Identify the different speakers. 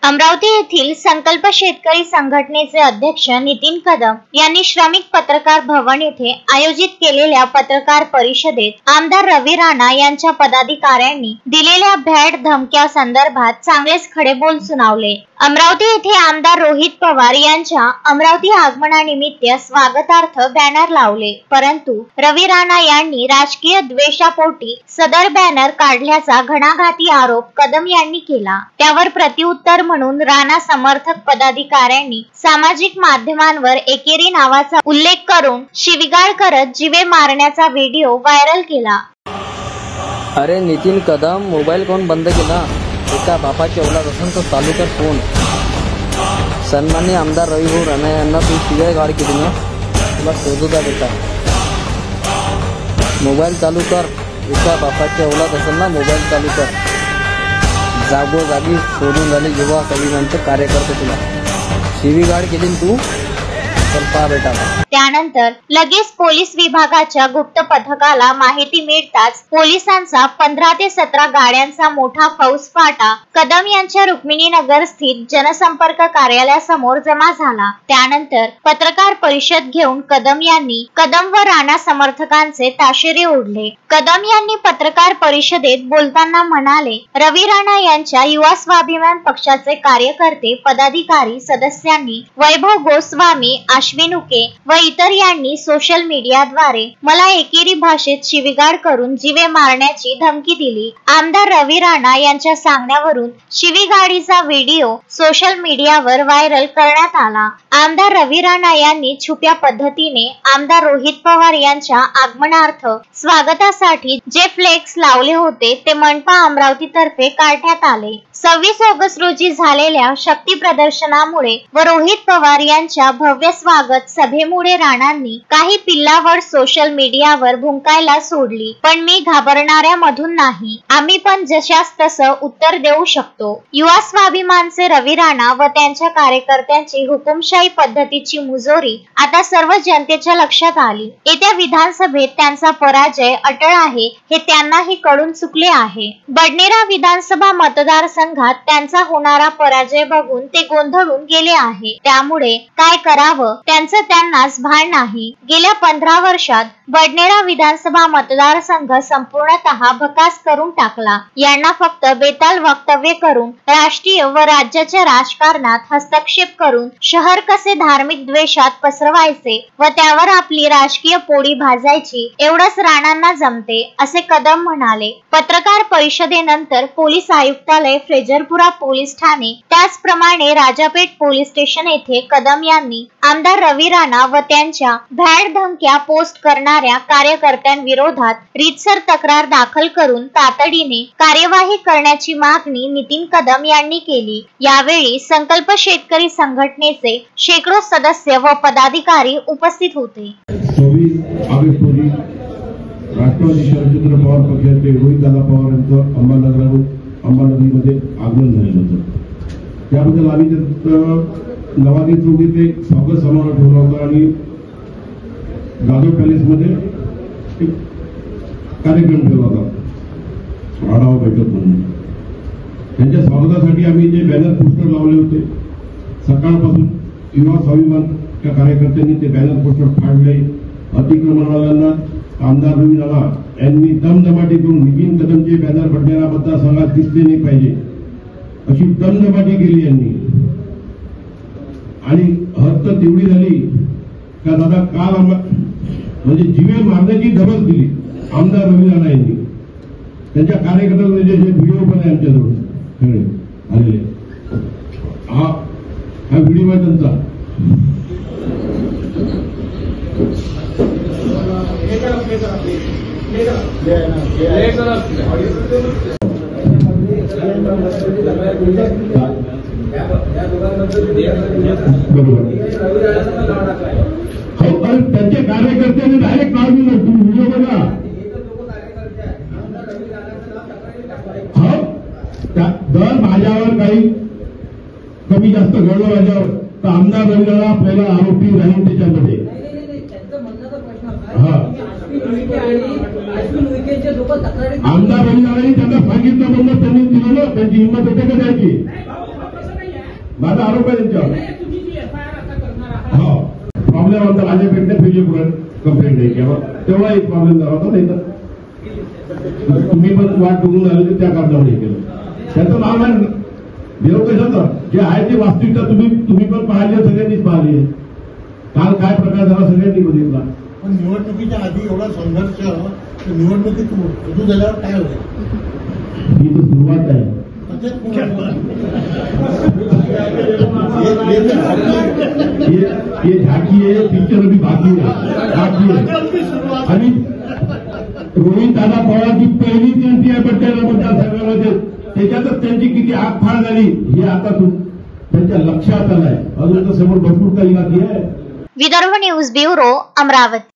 Speaker 1: अमरावती येथील संकल्प शेतकरी संघटनेचे अध्यक्ष नितीन कदम यांनी श्रमिक पत्रकार भवन येथे आयोजित केलेल्या पत्रकार परिषदेत आमदार रवी राणा यांच्या पदाधिकाऱ्यांनी दिलेल्या भ्याड धमक्या संदर्भात चांगलेच खडेबोल सुनावले। अमरावती येथे आमदार रोहित पवार यांच्या अमरावती आगमनानिमित्त स्वागतार्थ बॅनर लावले, परंतु रवी राणा यांनी राजकीय द्वेषापोटी सदर बॅनर काढल्याचा घणाघाती आरोप कदम यांनी केला। त्यावर प्रत्युत्तर म्हणून राणा समर्थक पदाधिकाऱ्यांनी सामाजिक माध्यमांवर एकेरी नावाचा उल्लेख करून शिवीगाळ करत जीवे मारण्याचा व्हिडिओ व्हायरल केला।
Speaker 2: अरे नितीन कदम, मोबाईल कोण बंद केला? एका बापाच्या औलाद असेल तर चालू कर फोन। सन्माननीय आमदार रवी राणा यांना तू शिवीगाळ केली ना, तुला शोधू द्या बेटा। मोबाईल चालू कर, एका बापाच्या औलाद असेल ना मोबाईल चालू कर। जागोजागी सोडून झाले युवा कविमांचे कार्यकर्ते, तुला शिवीगाळ केली तू, तर पहा बेटा।
Speaker 1: त्यानंतर लगेच पोलीस विभागाच्या गुप्त पथकाला माहिती मिळताच पोलिसांचा 15 ते 17 गाड्यांचा मोठा फौजफाटा कदम यांच्या रुक्मिणीनगर स्थित जनसंपर्क कार्यालयासमोर जमा झाला। त्यानंतर पत्रकार परिषद घेऊन कदम यांनी कदम व राणा समर्थकांचे ताशेरे ओढले। कदम यांनी पत्रकार परिषदेत बोलताना म्हणाले, रवी राणा यांच्या युवा स्वाभिमान पक्षाचे कार्यकर्ते, पदाधिकारी, सदस्यांनी वैभव गोस्वामी, अश्विन उके व इतर यांनी सोशल मीडियाद्वारे मला एकेरी भाषेत शिवीगाळ करून जीवे मारण्याची धमकी दिली। आमदार रवी राणा यांच्या सांगण्यावरून शिवीगाळीचा व्हिडिओ सोशल मीडियावर व्हायरल करण्यात आला। आमदार रवी राणा यांनी छुप्या पद्धतीने आमदार रोहित पवार यांच्या आगमनार्थ स्वागतासाठी जे फ्लेक्स लावले होते ते मनपा अमरावती तर्फे काढण्यात आले। 26 ऑगस्ट रोजी झालेल्या शक्ती प्रदर्शनामुळे व रोहित पवार यांच्या भव्य स्वागत सभेमुळे राणांनी काही पिल्लावर सोशल मीडियावर भुंकायला सोडली, पण मी घाबरणाऱ्या मधून नाही, आम्ही पण जशास तसं उत्तर देऊ शकतो। युवा स्वाभिमानचे रवी राणा व त्यांच्या कार्यकर्त्यांची हुकुमशाही पद्धतीची मुजोरी आता सर्व जनतेच्या लक्षात आली। येत्या विधानसभेत त्यांचा पराजय अटळ आहे हे त्यांनाही कळून चुकले आहे। बडनेरा विधानसभा मतदारसंघात त्यांचा होणारा पराजय बघून ते गोंधळून गेले आहे, त्यामुळे काय करावं त्यांचं त्यांनाच भान नाही। गेल्या 15 वर्षात बडनेरा विधानसभा मतदारसंघ संपूर्णतः भकास करून टाकला। यांना फक्त बेताल वक्तव्य करून राष्ट्रीय व राज्याच्या राजकारणात हस्तक्षेप करून शहर कसे धार्मिक द्वेषात पसरवायचे व त्यावर आपली राजकीय पोळी भाजायची एवढंच राणांना जमते, असे कदम म्हणाले। पत्रकार परिषदेनंतर पोलीस आयुक्तालय, फ्रेजरपुरा पोलीस ठाणे, त्याचप्रमाणे राजापेठ पोलीस स्टेशन येथे कदम यांनी आमदार रवी राणा व त्यांच्या भ्याड धमक्या पोस्ट करणाऱ्या कार्यकर्त्यांविरोधात रीतसर तक्रार दाखल करून तातडीने कार्यवाही करण्याची मागणी नितीन कदम यांनी केली। यावेळी संकल्प शेतकरी संघटनेचे शेकडो सदस्य व पदाधिकारी उपस्थित होते।
Speaker 3: 24 ऑगस्ट रोजी राष्ट्रवादी शरदचंद्र पवार पक्षाचे रोहित दादा पवार यांचं अंबानगरीमध्ये आगमन झालेलं होतं। त्याबद्दल आम्ही नवादी चौक येथे स्वागत समारोह ठेवला होता आणि जाधव पॅलेसमध्ये एक कार्यक्रम ठेवला होता, आढावा बैठक म्हणून। त्यांच्या स्वागतासाठी आम्ही जे बॅनर पोस्टर लावले होते, सकाळपासून युवा स्वाभिमान त्या कार्यकर्त्यांनी ते बॅनर पोस्टर फाडले। अतिक्रमणवाल्यांना आमदार रवी राणा यांनी दमदमाटी करून नितीन कदमचे बॅनर बडनेरा मतदारसंघात दिसले नाही पाहिजे अशी दमदमाटी केली यांनी। आणि हद्द तेवढी झाली का दादा काल म्हणजे जीवे मारण्याची धमक दिली आमदार रवी राणा यांनी। त्यांच्या कार्यकर्त्यांचे जे व्हिडिओ पण आहे आमच्याजवळ सगळे आलेले, हा व्हिडिओ आहे त्यांचा। त्यांचे कार्यकर्त्यांनी डायरेक्ट काढून व्हिडिओ बघा। जर माझ्यावर काही कमी जास्त घडलं माझ्यावर तर आमदार रवी राणा पहिला आरोपी राहील त्याच्यामध्ये। आमदार रवी राणांनी त्यांना सांगितलं, म्हणून त्यांनी दिलं, त्यांची हिंमत होते का द्यायची? माझा आरोप आहे त्यांच्यावर. हो प्रॉब्लेम होता माझ्याकडनं फिजिकल कंप्लेंट आहे किंवा तेव्हा एक प्रॉब्लेम झाला होता. नाही तर तुम्ही पण वाट बघून आले तर त्या कारणावर हे केलं. त्याचं नाव आहे देव कशाचं जे आहे ती वास्तविकता तुम्ही पण पाहिली, सगळ्यांनीच पाहिली आहे. काल काय प्रकार झाला सगळ्यांनी बघितला.
Speaker 4: पण निवडणुकीच्या आधी एवढा संघर्ष निवडणुकीत रुजू झाल्यावर काय होतं?
Speaker 3: ही तर सुरुवात आहे. ये झाकी आहे, पिक्चर अभी बाकी आहे. आणि रोहित दादा पवारची पहिली जयंती आहे पट्ट्याला मतदारसंघामध्ये. त्याच्यातच त्यांची किती आगफाळ झाली हे आता त्यांच्या लक्षात आलंय. अजून तर समोर भरपूर काही बाकी आहे.
Speaker 1: Vidarbha news bureau, Amravati.